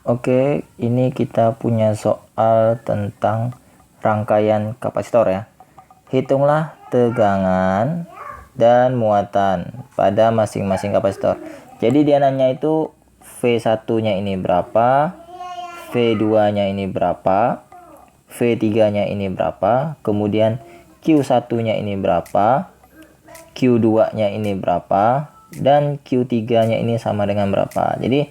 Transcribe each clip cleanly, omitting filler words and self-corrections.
Oke, ini kita punya soal tentang rangkaian kapasitor ya. Hitunglah tegangan dan muatan pada masing-masing kapasitor. Jadi dia nanya itu V1-nya ini berapa, V2-nya ini berapa, V3-nya ini berapa, kemudian Q1-nya ini berapa, Q2-nya ini berapa, dan Q3-nya ini sama dengan berapa. Jadi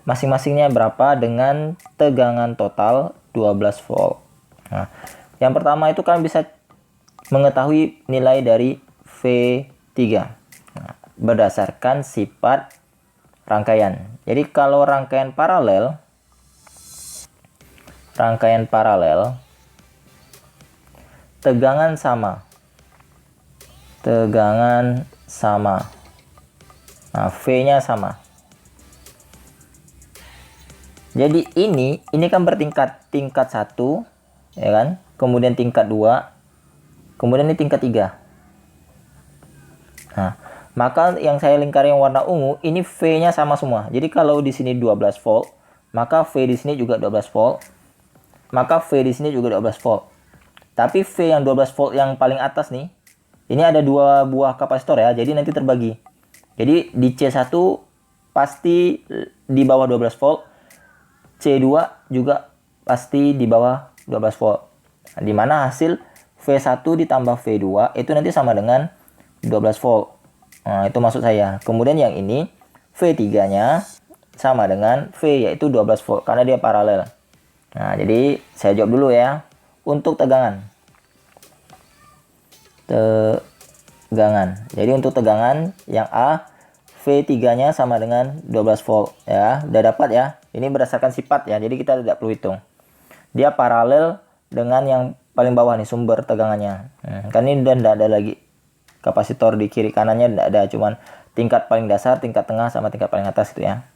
masing-masingnya berapa dengan tegangan total 12 volt. Nah, yang pertama itu kan bisa mengetahui nilai dari V3 berdasarkan sifat rangkaian. Jadi kalau rangkaian paralel tegangan sama. Nah, V-nya sama. Jadi ini kan bertingkat, tingkat 1 ya kan, kemudian tingkat 2, kemudian ini tingkat 3. Nah, maka yang saya lingkari yang warna ungu ini V-nya sama semua. Jadi kalau di sini 12 volt, maka V di sini juga 12 volt. Maka V di sini juga 12 volt. Tapi V yang 12 volt yang paling atas nih, ini ada 2 buah kapasitor ya. Jadi nanti terbagi. Jadi di C1 pasti di bawah 12 volt. C2 juga pasti di bawah 12 volt. Nah, di mana hasil V1 ditambah V2 itu nanti sama dengan 12 volt. Nah, itu maksud saya. Kemudian yang ini V3-nya sama dengan V yaitu 12 volt karena dia paralel. Nah, jadi saya jawab dulu ya. Untuk tegangan. Jadi untuk tegangan yang A, V3-nya sama dengan 12 volt ya. Udah dapat ya. Ini berdasarkan sifat ya. Jadi kita tidak perlu hitung. Dia paralel dengan yang paling bawah nih sumber tegangannya. Kan ini udah tidak ada lagi kapasitor di kiri kanannya, tidak ada, cuman tingkat paling dasar, tingkat tengah sama tingkat paling atas itu ya.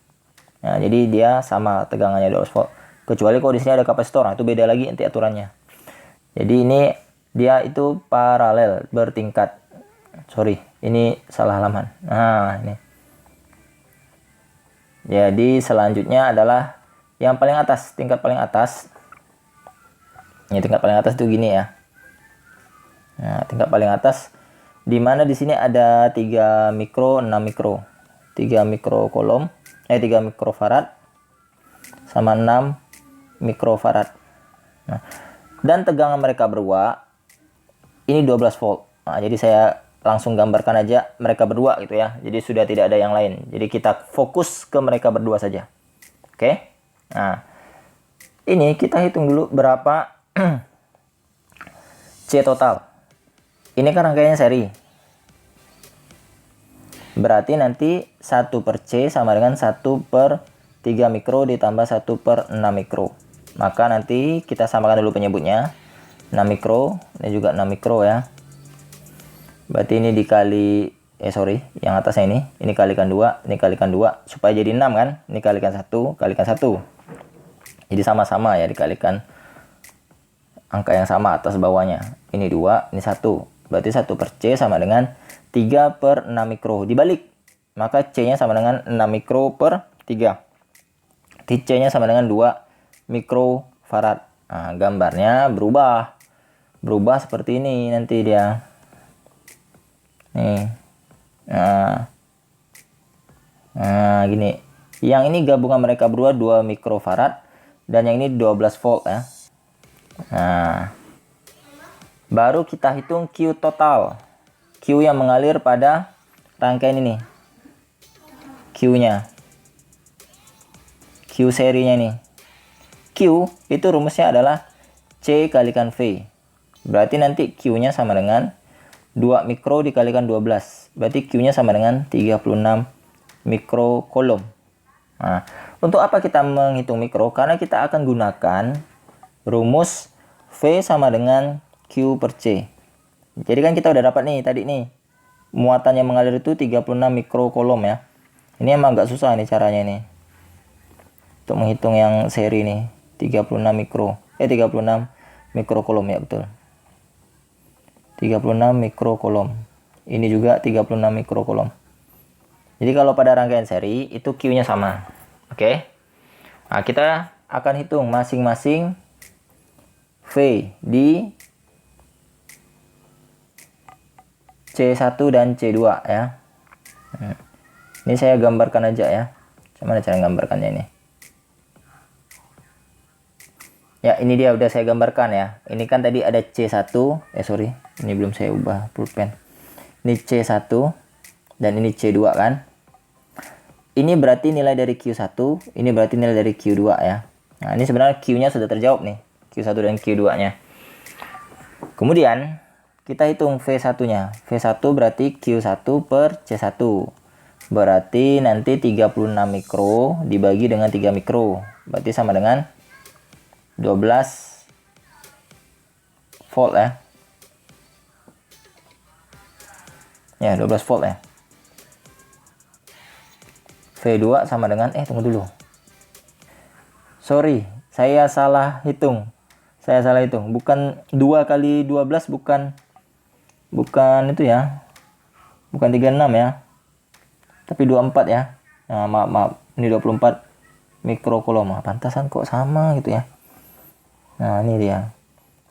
Nah, jadi dia sama tegangannya 12 volt. Kecuali kalau di sini ada kapasitor, nah itu beda lagi nanti aturannya. Jadi ini dia itu paralel bertingkat. Sorry, ini salah halaman. Nah, ini. Jadi selanjutnya adalah yang paling atas, tingkat paling atas. Ini tingkat paling atas itu gini ya. Nah, tingkat paling atas di mana di sini ada 3 mikro, 6 mikro. 3 mikrokolom, 3 mikrofarad sama 6 mikrofarad. Nah, dan tegangan mereka berdua ini 12 volt. Nah, jadi saya langsung gambarkan aja mereka berdua gitu ya. Jadi sudah tidak ada yang lain. Jadi kita fokus ke mereka berdua saja. Oke? Nah, ini kita hitung dulu berapa C total. Ini kan rangkaiannya seri. Berarti nanti 1 per C sama dengan 1 per 3 mikro ditambah 1 per 6 mikro. Maka nanti kita samakan dulu penyebutnya. 6 mikro, ini juga 6 mikro ya. Berarti ini dikali, yang atasnya ini kalikan 2, ini kalikan 2. Supaya jadi 6 kan, ini kalikan 1, kalikan 1. Jadi sama-sama ya, dikalikan angka yang sama atas bawahnya. Ini 2, ini 1. Berarti 1 per C sama dengan 3 per 6 mikro. Dibalik, maka C-nya sama dengan 6 mikro per 3. C-nya sama dengan 2 mikrofarad. Nah, gambarnya berubah seperti ini nanti dia. Nih. Nah, gini. Yang ini gabungan mereka berdua 2 mikrofarad dan yang ini 12 volt ya. Nah, baru kita hitung Q total. Q yang mengalir pada rangkaian ini. Q-nya. Q serinya nih. Q itu rumusnya adalah C kalikan V. Berarti nanti Q-nya sama dengan 2 mikro dikalikan 12. Berarti Q-nya sama dengan 36 mikrokolom. Nah, untuk apa kita menghitung mikro? Karena kita akan gunakan rumus V sama dengan Q per C. Jadi kan kita udah dapat nih tadi nih. Muatan yang mengalir itu 36 mikrokolom ya. Ini emang agak susah nih caranya nih. Untuk menghitung yang seri nih. 36 mikrokolom ya, betul. 36 mikrokolom. Ini juga 36 mikrokolom. Jadi kalau pada rangkaian seri itu Q-nya sama. Oke. Nah, kita akan hitung masing-masing V di C1 dan C2 ya. Ini saya gambarkan aja ya. Gimana cara gambarkannya ini? Ya, ini dia udah saya gambarkan ya. Ini kan tadi ada C1, sorry, ini belum saya ubah pulpen. Ini C1 dan ini C2 kan. Ini berarti nilai dari Q1, ini berarti nilai dari Q2 ya. Nah, ini sebenarnya Q-nya sudah terjawab nih. Q1 dan Q2-nya. Kemudian kita hitung V1-nya. V1 berarti Q1 per C1. Berarti nanti 36 mikro dibagi dengan 3 mikro. Berarti sama dengan 12 volt ya. Ya, 12 volt ya. V2 sama dengan, tunggu dulu. Sorry, saya salah hitung. Bukan 2 kali 12, bukan itu ya. Bukan 36 ya. Tapi 24 ya. Nah, maaf. Ini 24 mikrokulom. Pantasan kok sama gitu ya. Nah, ini dia.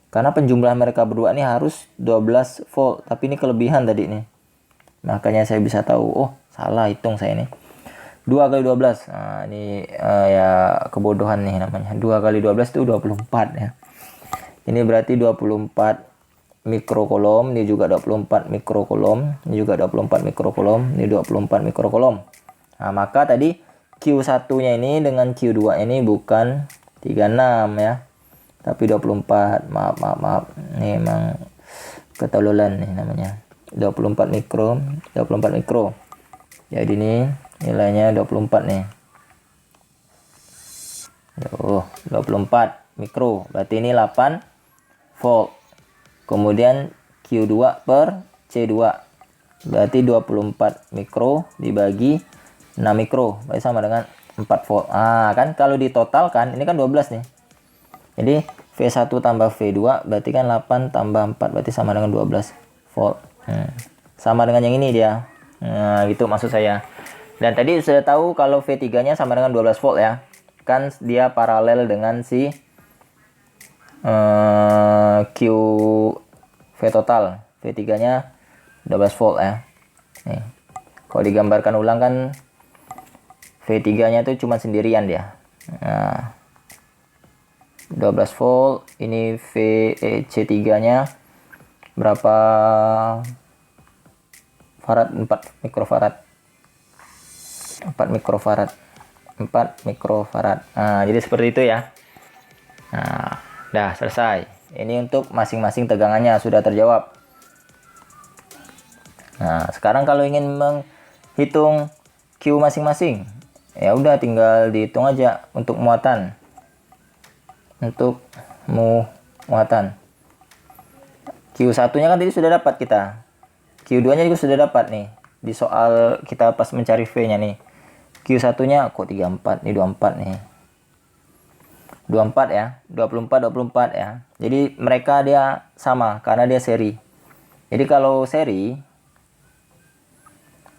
Karena penjumlahan mereka berdua ini harus 12 volt. Tapi ini kelebihan tadi nih. Makanya saya bisa tahu, oh salah hitung saya ini. 2 kali 12. Nah, ini ya kebodohan nih namanya. 2 kali 12 itu 24 ya. Ini berarti 24 mikrokulom. Ini juga 24 mikrokulom. Ini juga 24 mikrokulom. Ini 24 mikrokulom. Nah, maka tadi Q1-nya ini dengan Q2 ini bukan 36 ya. Tapi 24. Maaf. Ini emang ketololan nih namanya. 24 mikro. Jadi ini nilainya 24 nih. 24 mikro. Berarti ini 8 volt. Kemudian Q2 per C2. Berarti 24 mikro dibagi 6 mikro. Berarti sama dengan 4 volt. Kan kalau ditotalkan ini kan 12 nih. Jadi V1 tambah V2 berarti kan 8 tambah 4 berarti sama dengan 12 volt. Sama dengan yang ini dia. Nah, gitu maksud saya. Dan tadi sudah tahu kalau V3-nya sama dengan 12 volt ya. Kan dia paralel dengan si Q V total. V3-nya 12 volt ya. Nih. Kalau digambarkan ulang kan V3-nya itu cuma sendirian dia. Nah, 12 volt, ini C3-nya berapa farad? 4 mikrofarad. 4 mikrofarad. Nah, jadi seperti itu ya. Nah, dah selesai. Ini untuk masing-masing tegangannya sudah terjawab. Nah, sekarang kalau ingin menghitung Q masing-masing, ya udah tinggal dihitung aja untuk muatan. Muatan. Q1-nya kan tadi sudah dapat kita. Q2-nya juga sudah dapat nih. Di soal kita pas mencari V-nya nih. Q1-nya kok 34, ini 24 nih. 24 ya. 24 ya. Jadi mereka dia sama karena dia seri. Jadi kalau seri,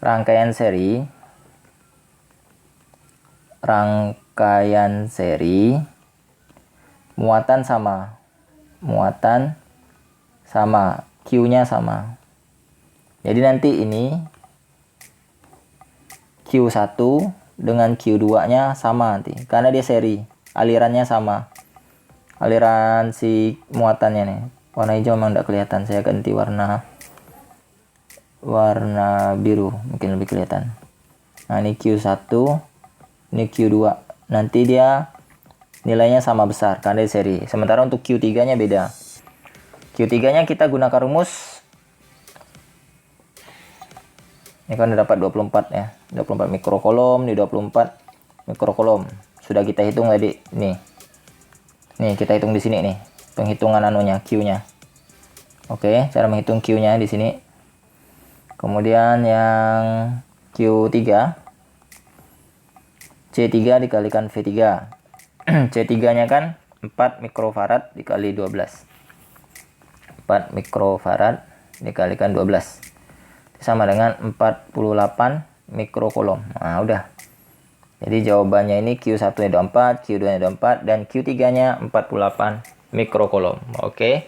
rangkaian seri muatan sama, Q-nya sama. Jadi nanti ini Q1 dengan Q2-nya sama nanti. Karena dia seri, alirannya sama. Aliran si muatannya nih. Warna hijau memang tidak kelihatan. Saya ganti warna biru, mungkin lebih kelihatan. Nah, ini Q1, ini Q2. Nanti dia nilainya sama besar karena dia seri. Sementara untuk Q3-nya beda. Q3-nya kita gunakan rumus. Ini kan udah dapat 24 ya. 24 mikrokolom, ini 24 mikrokolom. Sudah kita hitung tadi. Nih kita hitung di sini nih. Penghitungan anunya, Q-nya. Oke, cara menghitung Q-nya di sini. Kemudian yang Q3, C3 dikalikan V3. C3-nya kan 4 mikrofarad dikali 12. 4 mikrofarad dikalikan 12. Sama dengan 48 mikrokolom. Nah, udah. Jadi jawabannya ini Q1-nya 24, Q2-nya 24, dan Q3-nya 48 mikrocoulomb. Oke.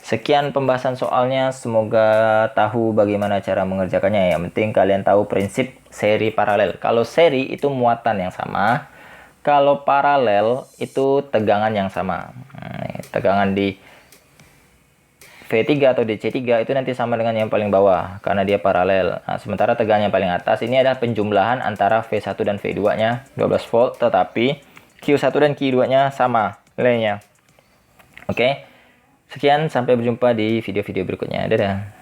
Sekian pembahasan soalnya, semoga tahu bagaimana cara mengerjakannya. Yang penting kalian tahu prinsip seri paralel. Kalau seri itu muatan yang sama, kalau paralel itu tegangan yang sama. Tegangan di V3 atau di C3 itu nanti sama dengan yang paling bawah karena dia paralel. Nah, sementara tegangan yang paling atas ini adalah penjumlahan antara V1 dan V2-nya 12 volt, tetapi Q1 dan Q2-nya sama nilainya. Oke. Sekian, sampai berjumpa di video-video berikutnya. Dadah.